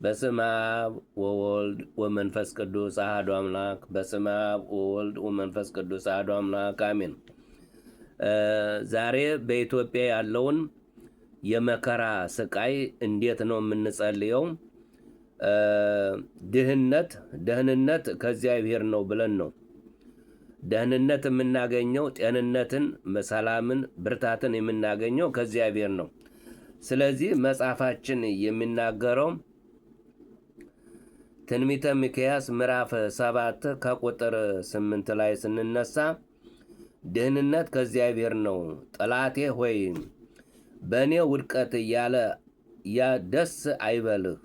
በስመ አብ ወወልድ ወመንፈስ ቅዱስ አሐዱ አምላክ። በስመ አብ ወወልድ ወመንፈስ ቅዱስ አሐዱ አምላክ አሜን። ዛሬ በኢትዮጵያ ያለውን የመከራ ስቃይ እንዴት ነው የምንጸልየው? ደህንነት ከእግዚአብሔር ነው ብለን ነው። ደህንነት የምናገኘው ጤንነትን፣ ሰላምን፣ ብርታትን የምናገኘው ከእግዚአብሔር ነው። ስለዚህ መጽሐፋችን የሚናገረው ትንቢተ ሚክያስ ምዕራፍ 7 ከቁጥር 8 ላይ ስንነሳ ደህንነት ከእግዚአብሔር ነው፣ ጠላቴ ሆይ በእኔ ውድቀት ደስ አይበልህ፣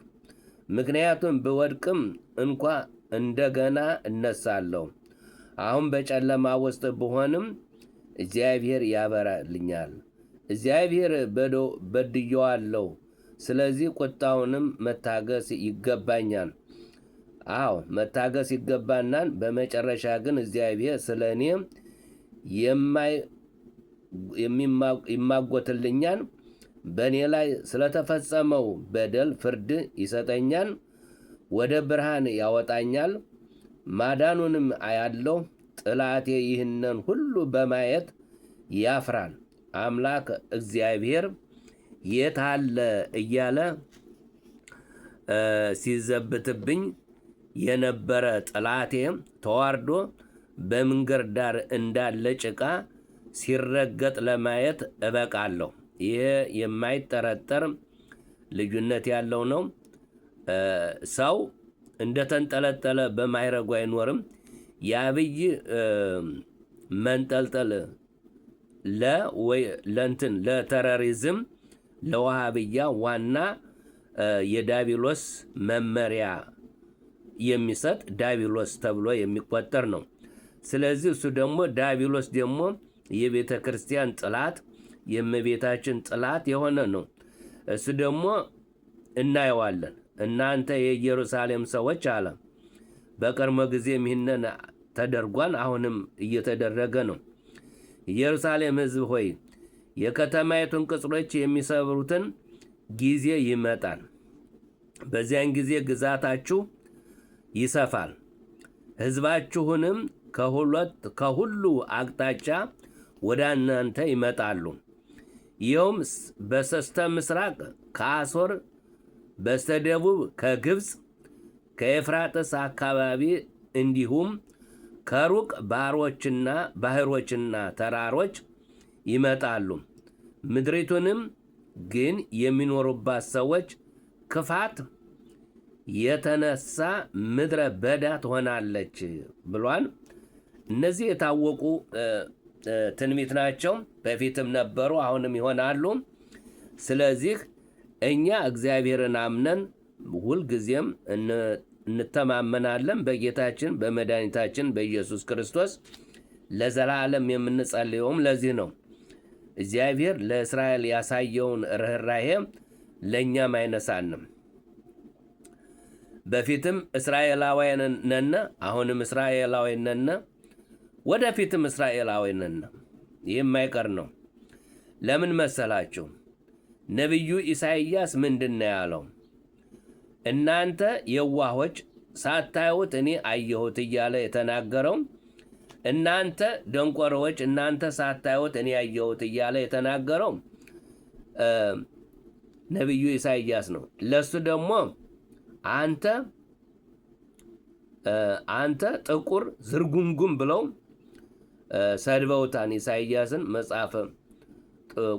ምክንያቱም ብወድቅም እንኳ እንደገና እነሳለሁ። አሁን በጨለማ ውስጥ ብሆንም እግዚአብሔር ያበራልኛል። እግዚአብሔር በድዬዋለሁ፣ ስለዚህ ቁጣውንም መታገስ ይገባኛል። አዎ መታገስ ይገባናል። በመጨረሻ ግን እግዚአብሔር ስለ እኔ ይማጎትልኛል። በእኔ ላይ ስለተፈጸመው በደል ፍርድ ይሰጠኛል። ወደ ብርሃን ያወጣኛል፣ ማዳኑንም አያለሁ። ጠላቴ ይህንን ሁሉ በማየት ያፍራል። አምላክ እግዚአብሔር የት አለ እያለ ሲዘብትብኝ የነበረ ጠላቴ ተዋርዶ በመንገድ ዳር እንዳለ ጭቃ ሲረገጥ ለማየት እበቃለሁ። ይህ የማይጠረጠር ልዩነት ያለው ነው። ሰው እንደተንጠለጠለ በማይረጉ አይኖርም። የአብይ መንጠልጠል ለተረሪዝም ለውሃብያ ዋና የዳቢሎስ መመሪያ የሚሰጥ ዳቢሎስ ተብሎ የሚቆጠር ነው። ስለዚህ እሱ ደግሞ ዳቢሎስ ደግሞ የቤተ ክርስቲያን ጥላት፣ የእመቤታችን ጥላት የሆነ ነው። እሱ ደግሞ እናየዋለን። እናንተ የኢየሩሳሌም ሰዎች አለ። በቀድሞ ጊዜም ይህንን ተደርጓል፣ አሁንም እየተደረገ ነው። ኢየሩሳሌም ሕዝብ ሆይ የከተማይቱን ቅጽሮች የሚሰብሩትን ጊዜ ይመጣል። በዚያን ጊዜ ግዛታችሁ ይሰፋል፣ ሕዝባችሁንም ከሁሉ አቅጣጫ ወደ እናንተ ይመጣሉ። ይኸውም በስተ ምስራቅ ከአሦር፣ በስተ ደቡብ ከግብፅ፣ ከኤፍራጥስ አካባቢ እንዲሁም ከሩቅ ባህሮችና ተራሮች ይመጣሉ። ምድሪቱንም ግን የሚኖሩባት ሰዎች ክፋት የተነሳ ምድረ በዳ ትሆናለች ብሏል። እነዚህ የታወቁ ትንቢት ናቸው። በፊትም ነበሩ፣ አሁንም ይሆናሉ። ስለዚህ እኛ እግዚአብሔርን አምነን ሁልጊዜም እንተማመናለን። በጌታችን በመድኃኒታችን በኢየሱስ ክርስቶስ ለዘላለም የምንጸልየውም ለዚህ ነው። እግዚአብሔር ለእስራኤል ያሳየውን ርኅራኄ ለእኛም አይነሳንም። በፊትም እስራኤላውያን ነን፣ አሁንም እስራኤላዊ ነን፣ ወደፊትም እስራኤላዊ ነን። ይህ የማይቀር ነው። ለምን መሰላችሁ? ነቢዩ ኢሳይያስ ምንድን ነው ያለው? እናንተ የዋሆች ሳታዩት እኔ አየሁት እያለ የተናገረው፣ እናንተ ደንቆሮዎች እናንተ ሳታዩት እኔ አየሁት እያለ የተናገረው ነቢዩ ኢሳይያስ ነው። ለሱ ደግሞ አንተ ጥቁር ዝርጉምጉም ብለው ሰድበውታን። ኢሳይያስን መጽሐፍ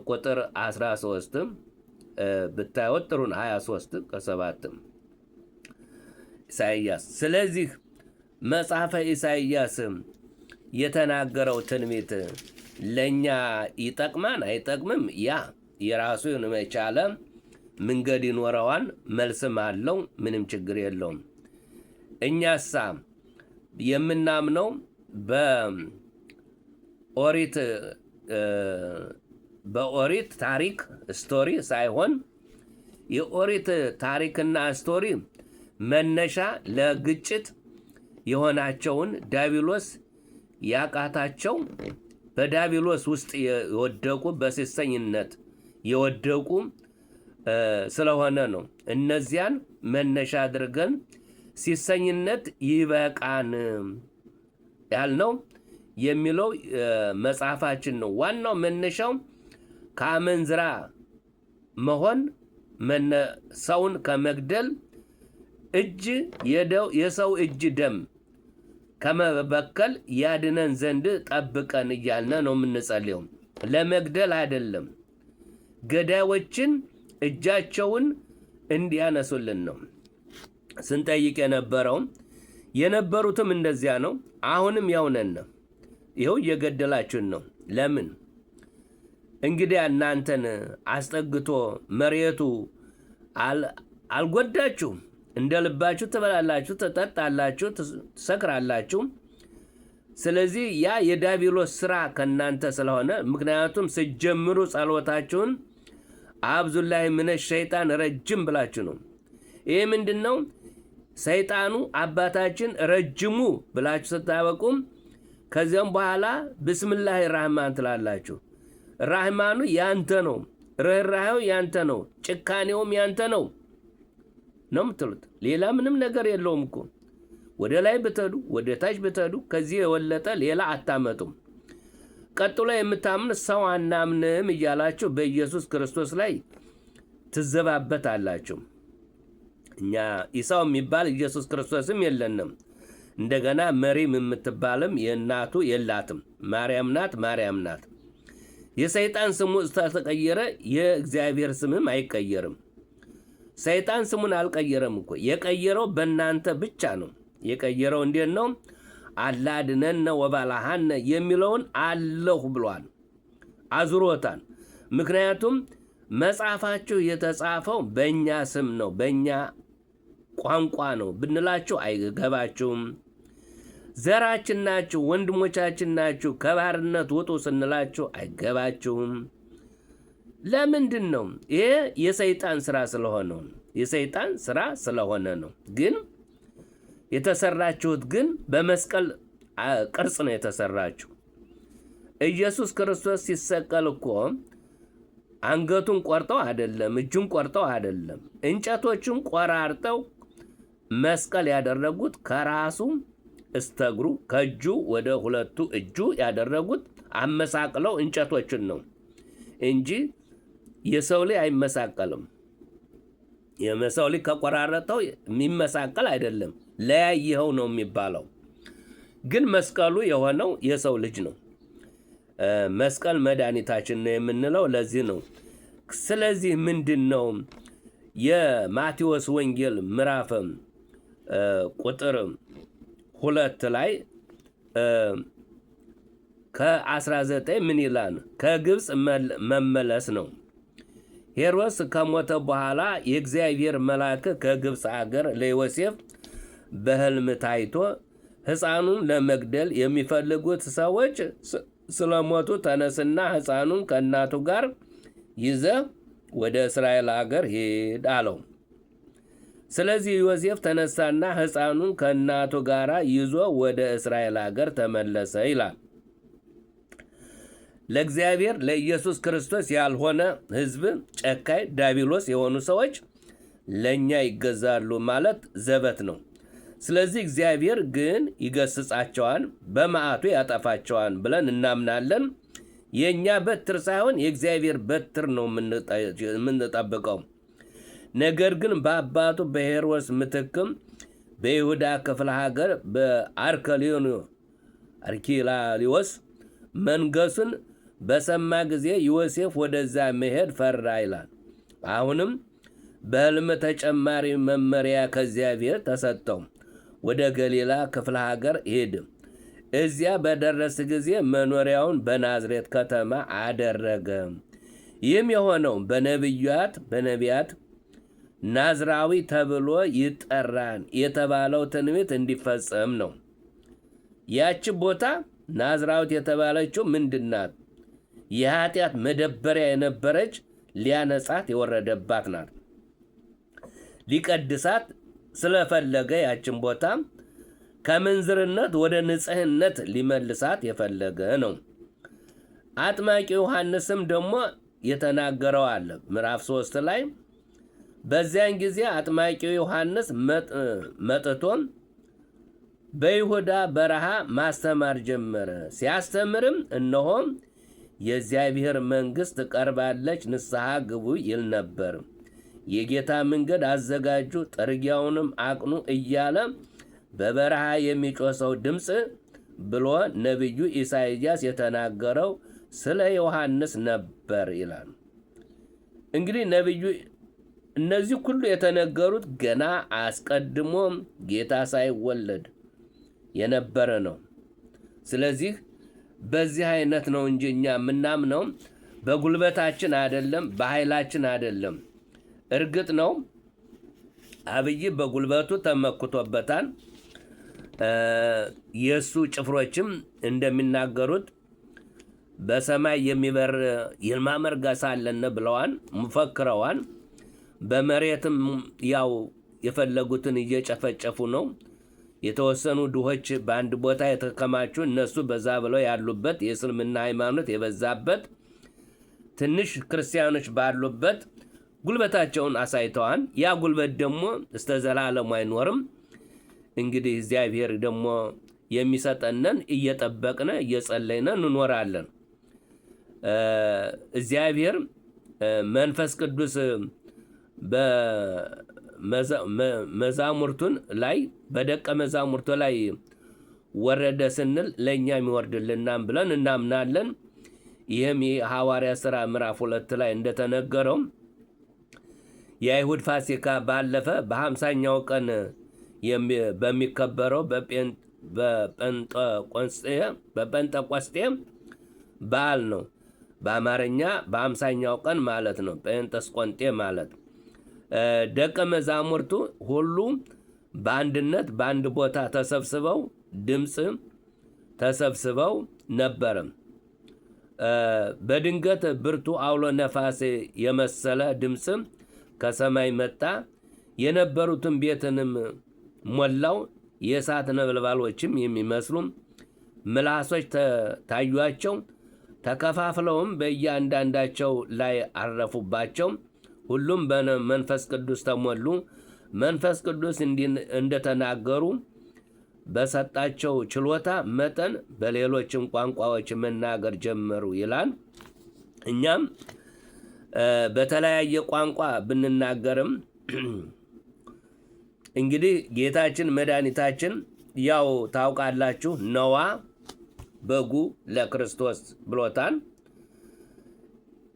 ቁጥር 13 ብታዩት ጥሩን 23 ከ7 ኢሳይያስ። ስለዚህ መጽሐፈ ኢሳይያስ የተናገረው ትንቢት ለእኛ ይጠቅማን አይጠቅምም? ያ የራሱ የቻለ መንገድ ይኖረዋል፣ መልስም አለው። ምንም ችግር የለውም። እኛሳ የምናምነው በኦሪት ታሪክ ስቶሪ ሳይሆን የኦሪት ታሪክና ስቶሪ መነሻ ለግጭት የሆናቸውን ዳቢሎስ ያቃታቸው በዳቢሎስ ውስጥ የወደቁ በሴሰኝነት የወደቁ ስለሆነ ነው እነዚያን መነሻ አድርገን ሲሰኝነት ይበቃን ያልነው የሚለው መጽሐፋችን ነው። ዋናው መነሻው ከአመንዝራ መሆን ሰውን ከመግደል የሰው እጅ ደም ከመበከል ያድነን ዘንድ ጠብቀን እያልነ ነው የምንጸልየው። ለመግደል አይደለም፣ ገዳዮችን እጃቸውን እንዲያነሱልን ነው ስንጠይቅ የነበሩትም እንደዚያ ነው። አሁንም ያው ነን። ይኸው እየገደላችሁን ነው። ለምን? እንግዲህ እናንተን አስጠግቶ መሬቱ አልጎዳችሁም። እንደ ልባችሁ ትበላላችሁ፣ ትጠጣላችሁ፣ ትሰክራላችሁ። ስለዚህ ያ የዲያብሎስ ስራ ከእናንተ ስለሆነ፣ ምክንያቱም ስጀምሩ ጸሎታችሁን አብዙላሂ ሚነ ሸይጣን ረጅም ብላችሁ ነው። ይህ ምንድን ነው? ሰይጣኑ አባታችን ረጅሙ ብላችሁ ስታበቁም ከዚያም በኋላ ብስምላህ ራህማን ትላላችሁ። ራህማኑ ያንተ ነው፣ ርኅራኄው ያንተ ነው፣ ጭካኔውም ያንተ ነው ነው የምትሉት። ሌላ ምንም ነገር የለውም እኮ። ወደ ላይ ብትሄዱ ወደ ታች ብትሄዱ ከዚህ የወለጠ ሌላ አታመጡም። ቀጥሎ የምታምን ሰው አናምንም እያላችሁ በኢየሱስ ክርስቶስ ላይ ትዘባበታላችሁ። እኛ ኢሳው የሚባል ኢየሱስ ክርስቶስም የለንም። እንደገና መሪም የምትባልም የእናቱ የላትም። ማርያም ናት። የሰይጣን ስሙ ተቀየረ፣ የእግዚአብሔር ስምም አይቀየርም። ሰይጣን ስሙን አልቀየረም እኮ። የቀየረው በእናንተ ብቻ ነው። የቀየረው እንዴት ነው? አላድነነ ወባላሃነ የሚለውን አለሁ ብሏል፣ አዙሮታል። ምክንያቱም መጽሐፋችሁ የተጻፈው በእኛ ስም ነው፣ በእኛ ቋንቋ ነው ብንላችሁ አይገባችሁም። ዘራችን ናችሁ፣ ወንድሞቻችን ናችሁ፣ ከባርነት ውጡ ስንላችሁ አይገባችሁም። ለምንድን ነው? ይሄ የሰይጣን ስራ ስለሆነ ነው። ግን የተሰራችሁት ግን በመስቀል ቅርጽ ነው የተሰራችሁ። ኢየሱስ ክርስቶስ ሲሰቀል እኮ አንገቱን ቆርጠው አይደለም፣ እጁን ቆርጠው አይደለም፣ እንጨቶቹን ቆራርጠው መስቀል ያደረጉት ከራሱ እስተግሩ ከእጁ ወደ ሁለቱ እጁ ያደረጉት አመሳቅለው እንጨቶችን ነው እንጂ የሰው ልጅ አይመሳቀልም። የሰው ልጅ ከቆራረጠው የሚመሳቀል አይደለም፣ ለያይኸው ነው የሚባለው። ግን መስቀሉ የሆነው የሰው ልጅ ነው። መስቀል መድኃኒታችን ነው የምንለው ለዚህ ነው። ስለዚህ ምንድን ነው የማቴዎስ ወንጌል ምዕራፍ ቁጥር 2 ላይ ከ19 ምን ይላል? ከግብፅ መመለስ ነው። ሄሮድስ ከሞተ በኋላ የእግዚአብሔር መልአክ ከግብፅ አገር ለዮሴፍ በሕልም ታይቶ ሕፃኑን ለመግደል የሚፈልጉት ሰዎች ስለሞቱ ተነስና ሕፃኑን ከእናቱ ጋር ይዘህ ወደ እስራኤል አገር ሂድ አለው። ስለዚህ ዮሴፍ ተነሳና ሕፃኑን ከእናቱ ጋር ይዞ ወደ እስራኤል አገር ተመለሰ ይላል። ለእግዚአብሔር ለኢየሱስ ክርስቶስ ያልሆነ ሕዝብ፣ ጨካኝ ዲያብሎስ የሆኑ ሰዎች ለእኛ ይገዛሉ ማለት ዘበት ነው። ስለዚህ እግዚአብሔር ግን ይገስጻቸዋል፣ በመዓቱ ያጠፋቸዋል ብለን እናምናለን። የእኛ በትር ሳይሆን የእግዚአብሔር በትር ነው የምንጠብቀው። ነገር ግን በአባቱ በሄሮድስ ምትክም በይሁዳ ክፍለ ሀገር በአርኬላዎስ መንገሱን በሰማ ጊዜ ዮሴፍ ወደዛ መሄድ ፈራ ይላል። አሁንም በሕልም ተጨማሪ መመሪያ ከእግዚአብሔር ተሰጠው። ወደ ገሊላ ክፍለ ሀገር ሄድ። እዚያ በደረስ ጊዜ መኖሪያውን በናዝሬት ከተማ አደረገ። ይህም የሆነው በነቢያት ናዝራዊ ተብሎ ይጠራን የተባለው ትንቢት እንዲፈጸም ነው። ያች ቦታ ናዝራዊት የተባለችው ምንድናት? የኃጢአት መደበሪያ የነበረች ሊያነጻት የወረደባት ናት። ሊቀድሳት ስለፈለገ ያችን ቦታ ከምንዝርነት ወደ ንጽህነት ሊመልሳት የፈለገ ነው። አጥማቂ ዮሐንስም ደግሞ የተናገረው አለ። ምዕራፍ 3 ላይ በዚያን ጊዜ አጥማቂው ዮሐንስ መጥቶ በይሁዳ በረሃ ማስተማር ጀመረ። ሲያስተምርም እነሆ የእግዚአብሔር መንግሥት ቀርባለች፣ ንስሐ ግቡ ይል ነበር። የጌታ መንገድ አዘጋጁ፣ ጥርጊያውንም አቅኑ እያለ በበረሃ የሚጮህ ሰው ድምፅ ብሎ ነቢዩ ኢሳይያስ የተናገረው ስለ ዮሐንስ ነበር ይላል። እንግዲህ ነቢዩ እነዚህ ሁሉ የተነገሩት ገና አስቀድሞ ጌታ ሳይወለድ የነበረ ነው። ስለዚህ በዚህ አይነት ነው እንጂ እኛ የምናምነው በጉልበታችን አይደለም፣ በኃይላችን አይደለም። እርግጥ ነው አብይ በጉልበቱ ተመክቶበታል። የእሱ ጭፍሮችም እንደሚናገሩት በሰማይ የሚበር ይልማ መርገሳ አለን ብለዋን መፈክረዋን። በመሬትም ያው የፈለጉትን እየጨፈጨፉ ነው። የተወሰኑ ድሆች በአንድ ቦታ የተከማቹ እነሱ በዛ ብለው ያሉበት የእስልምና ሃይማኖት የበዛበት ትንሽ ክርስቲያኖች ባሉበት ጉልበታቸውን አሳይተዋል። ያ ጉልበት ደግሞ እስከ ዘላለሙ አይኖርም። እንግዲህ እግዚአብሔር ደግሞ የሚሰጠንን እየጠበቅነ እየጸለይነ እንኖራለን። እግዚአብሔር መንፈስ ቅዱስ በመዛሙርቱን ላይ በደቀ መዛሙርቱ ላይ ወረደ ስንል ለእኛም ይወርድልናም ብለን እናምናለን። ይህም የሐዋርያ ሥራ ምዕራፍ 2 ላይ እንደተነገረው የአይሁድ ፋሲካ ባለፈ በ50ኛው ቀን በሚከበረው በጴንጠቆስጤ በዓል ነው። በአማርኛ በ50ኛው ቀን ማለት ነው። ጴንጠስቆንጤ ማለት ደቀ መዛሙርቱ ሁሉ በአንድነት በአንድ ቦታ ተሰብስበው ድምፅ ተሰብስበው ነበረ። በድንገት ብርቱ አውሎ ነፋስ የመሰለ ድምፅ ከሰማይ መጣ፣ የነበሩትን ቤትንም ሞላው። የእሳት ነበልባሎችም የሚመስሉ ምላሶች ታዩአቸው፣ ተከፋፍለውም በእያንዳንዳቸው ላይ አረፉባቸው። ሁሉም በመንፈስ ቅዱስ ተሞሉ። መንፈስ ቅዱስ እንደተናገሩ በሰጣቸው ችሎታ መጠን በሌሎችም ቋንቋዎች መናገር ጀመሩ ይላል። እኛም በተለያየ ቋንቋ ብንናገርም እንግዲህ ጌታችን መድኃኒታችን ያው ታውቃላችሁ ነዋ በጉ ለክርስቶስ ብሎታል።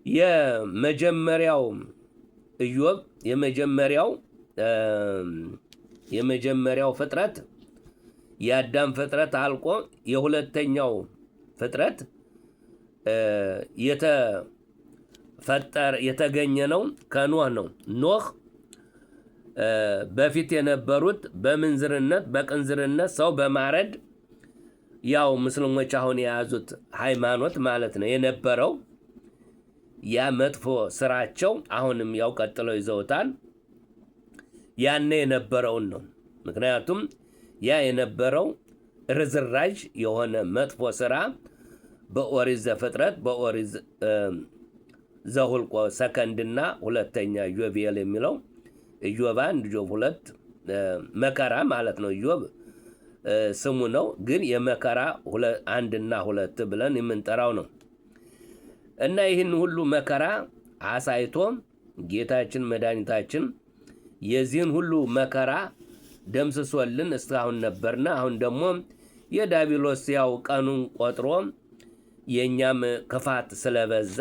የመጀመሪያው ኢዮብ የመጀመሪያው ፍጥረት የአዳም ፍጥረት አልቆ የሁለተኛው ፍጥረት የተገኘ ነው ከኖህ ነው። ኖህ በፊት የነበሩት በምንዝርነት በቅንዝርነት ሰው በማረድ ያው ሙስሊሞች አሁን የያዙት ሃይማኖት ማለት ነው የነበረው ያ መጥፎ ስራቸው አሁንም ያው ቀጥለው ይዘውታል። ያኔ የነበረውን ነው። ምክንያቱም ያ የነበረው ርዝራዥ የሆነ መጥፎ ስራ በኦሪት ዘፍጥረት በኦሪት ዘሁልቆ ሰከንድና ሁለተኛ ኢዮቤል የሚለው ኢዮብ 1 ኢዮብ 2 መከራ ማለት ነው። ኢዮብ ስሙ ነው፣ ግን የመከራ 1 እና 2 ብለን የምንጠራው ነው። እና ይህን ሁሉ መከራ አሳይቶ ጌታችን መድኃኒታችን የዚህን ሁሉ መከራ ደምስሶልን እስካሁን ነበርና አሁን ደግሞ የዳቢሎስ ያው ቀኑን ቆጥሮ የእኛም ክፋት ስለበዛ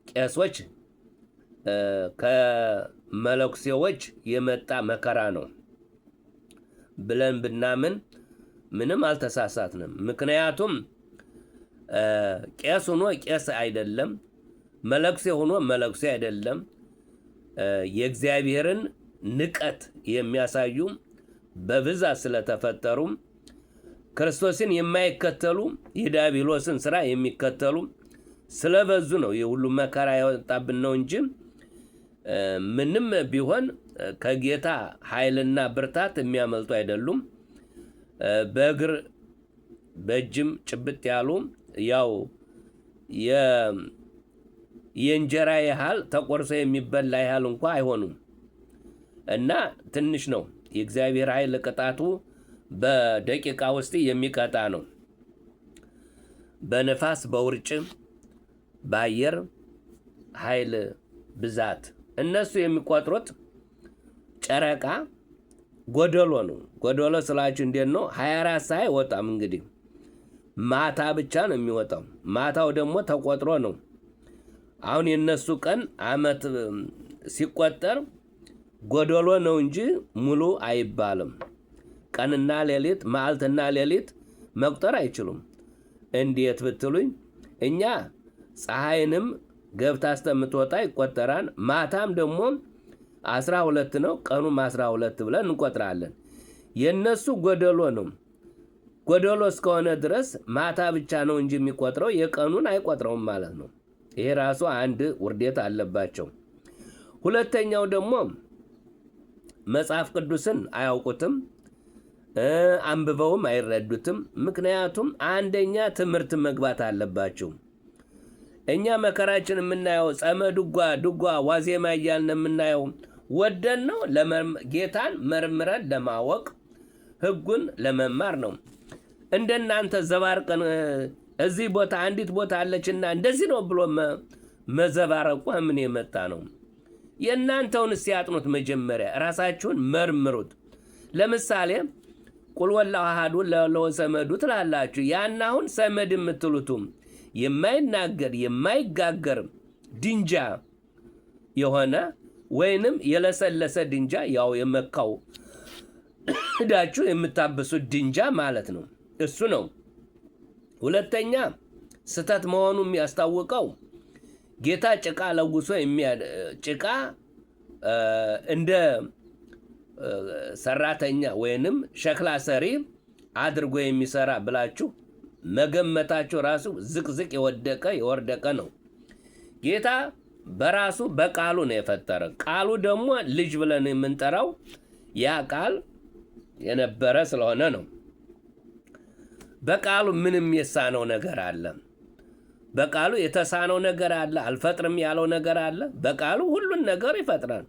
ከቄሶች ከመለኩሴዎች የመጣ መከራ ነው ብለን ብናምን ምንም አልተሳሳትንም። ምክንያቱም ቄስ ሆኖ ቄስ አይደለም፣ መለኩሴ ሆኖ መለኩሴ አይደለም። የእግዚአብሔርን ንቀት የሚያሳዩ በብዛት ስለተፈጠሩ ክርስቶስን የማይከተሉ የዲያብሎስን ስራ የሚከተሉ ስለበዙ ነው የሁሉ መከራ ያወጣብን ነው እንጂ ምንም ቢሆን ከጌታ ኃይልና ብርታት የሚያመልጡ አይደሉም። በእግር በእጅም ጭብጥ ያሉ ያው የእንጀራ ያህል ተቆርሶ የሚበላ ያህል እንኳ አይሆኑም እና ትንሽ ነው። የእግዚአብሔር ኃይል ቅጣቱ በደቂቃ ውስጥ የሚቀጣ ነው። በነፋስ፣ በውርጭ፣ በአየር ኃይል ብዛት እነሱ የሚቆጥሩት ጨረቃ ጎደሎ ነው። ጎደሎ ስላችሁ እንዴት ነው? 24 ሰዓት አይወጣም። እንግዲህ ማታ ብቻ ነው የሚወጣው። ማታው ደግሞ ተቆጥሮ ነው። አሁን የነሱ ቀን አመት ሲቆጠር ጎደሎ ነው እንጂ ሙሉ አይባልም። ቀንና ሌሊት፣ መዓልትና ሌሊት መቁጠር አይችሉም። እንዴት ብትሉኝ እኛ ፀሐይንም ገብታ እስከምትወጣ ይቆጠራል። ማታም ደግሞ 12 ነው፣ ቀኑም 12 ብለን እንቆጥራለን። የነሱ ጎደሎ ነው። ጎደሎ እስከሆነ ድረስ ማታ ብቻ ነው እንጂ የሚቆጥረው የቀኑን አይቆጥረውም ማለት ነው። ይሄ ራሱ አንድ ውርደት አለባቸው። ሁለተኛው ደግሞ መጽሐፍ ቅዱስን አያውቁትም፣ አንብበውም አይረዱትም። ምክንያቱም አንደኛ ትምህርት መግባት አለባቸው። እኛ መከራችን የምናየው ጸመ ድጓ ዋዜማ እያልን የምናየው ወደን ነው። ጌታን መርምረን ለማወቅ ሕጉን ለመማር ነው። እንደናንተ ዘባርቀን እዚህ ቦታ አንዲት ቦታ አለችና እንደዚህ ነው ብሎ መዘባረቁ ምን የመጣ ነው? የእናንተውን ሲያጥኑት መጀመሪያ ራሳችሁን መርምሩት። ለምሳሌ ቁል ወላሁ አሐዱ ለወሰመዱ ትላላችሁ። ያን አሁን ሰመድ የምትሉትም የማይናገር የማይጋገር ድንጃ የሆነ ወይንም የለሰለሰ ድንጃ፣ ያው የመካው ሄዳችሁ የምታብሱት ድንጃ ማለት ነው። እሱ ነው። ሁለተኛ ስተት መሆኑ የሚያስታውቀው ጌታ ጭቃ ለጉሶ ጭቃ እንደ ሰራተኛ ወይንም ሸክላ ሰሪ አድርጎ የሚሰራ ብላችሁ መገመታችሁ ራሱ ዝቅዝቅ የወደቀ ነው። ጌታ በራሱ በቃሉ ነው የፈጠረ። ቃሉ ደግሞ ልጅ ብለን የምንጠራው ያ ቃል የነበረ ስለሆነ ነው። በቃሉ ምንም የሳነው ነገር አለ? በቃሉ የተሳነው ነገር አለ? አልፈጥርም ያለው ነገር አለ? በቃሉ ሁሉን ነገር ይፈጥራል።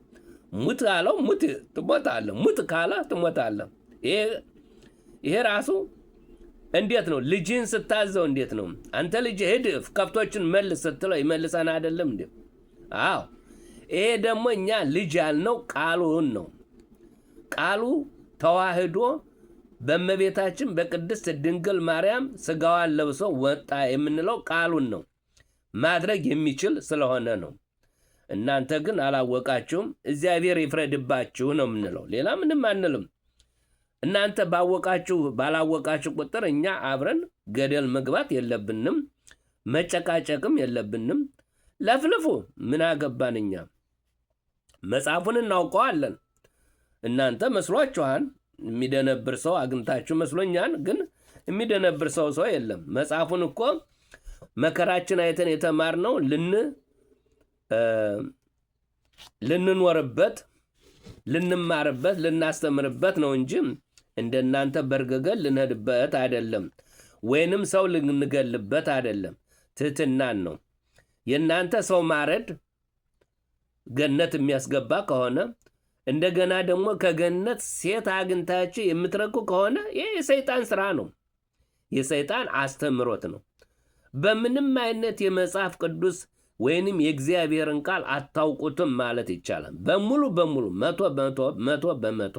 ሙት ካለው ሙት ትሞታለህ፣ ሙት ካለ ትሞታለህ። ይሄ ራሱ እንዴት ነው? ልጅህን ስታዘው እንዴት ነው? አንተ ልጅ ሂድ ከብቶችን መልስ ስትለው ይመልሰን አይደለም እንዴ? አዎ። ይሄ ደግሞ እኛ ልጅ ያልነው ቃሉን ነው። ቃሉ ተዋህዶ በእመቤታችን በቅድስት ድንግል ማርያም ስጋዋን ለብሶ ወጣ የምንለው ቃሉን ነው። ማድረግ የሚችል ስለሆነ ነው። እናንተ ግን አላወቃችሁም፣ እግዚአብሔር ይፍረድባችሁ ነው የምንለው። ሌላ ምንም አንልም። እናንተ ባላወቃችሁ ቁጥር እኛ አብረን ገደል መግባት የለብንም፣ መጨቃጨቅም የለብንም። ለፍልፉ ምን አገባን እኛ? መጽሐፉን እናውቀዋለን። እናንተ መስሏችኋል። የሚደነብር ሰው አግኝታችሁ መስሎኛል። ግን የሚደነብር ሰው የለም። መጽሐፉን እኮ መከራችን አይተን የተማርነው ልንኖርበት፣ ልንማርበት፣ ልናስተምርበት ነው እንጂ እንደናንተ በርገገል ልንሄድበት አይደለም፣ ወይንም ሰው ልንገልበት አይደለም። ትህትናን ነው። የእናንተ ሰው ማረድ ገነት የሚያስገባ ከሆነ እንደገና ደግሞ ከገነት ሴት አግኝታችሁ የምትረቁ ከሆነ ይህ የሰይጣን ስራ ነው፣ የሰይጣን አስተምሮት ነው። በምንም አይነት የመጽሐፍ ቅዱስ ወይንም የእግዚአብሔርን ቃል አታውቁትም ማለት ይቻላል። በሙሉ መቶ በመቶ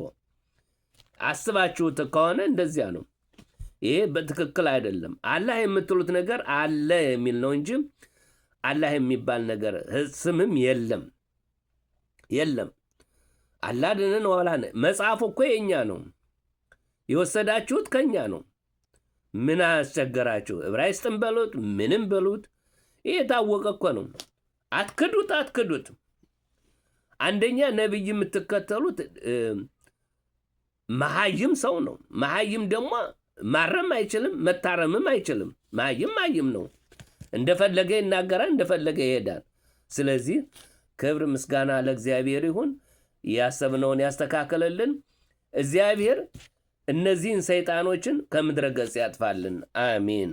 አስባችሁት ከሆነ እንደዚያ ነው። ይሄ በትክክል አይደለም። አላህ የምትሉት ነገር አለ የሚል ነው እንጂ አላህ የሚባል ነገር ስምም የለም። አላድንን ወላነ መጽሐፉ እኮ የኛ ነው፣ የወሰዳችሁት ከኛ ነው። ምን አስቸገራችሁ? ዕብራይስጥም በሉት ምንም በሉት ይሄ የታወቀ እኮ ነው። አትክዱት። አንደኛ ነብይ የምትከተሉት መሀይም ሰው ነው። መሀይም ደግሞ ማረም አይችልም፣ መታረምም አይችልም። መሀይም ነው። እንደፈለገ ይናገራል፣ እንደፈለገ ይሄዳል። ስለዚህ ክብር ምስጋና ለእግዚአብሔር ይሁን። ያሰብነውን ያስተካከለልን እግዚአብሔር እነዚህን ሰይጣኖችን ከምድረ ገጽ ያጥፋልን። አሜን።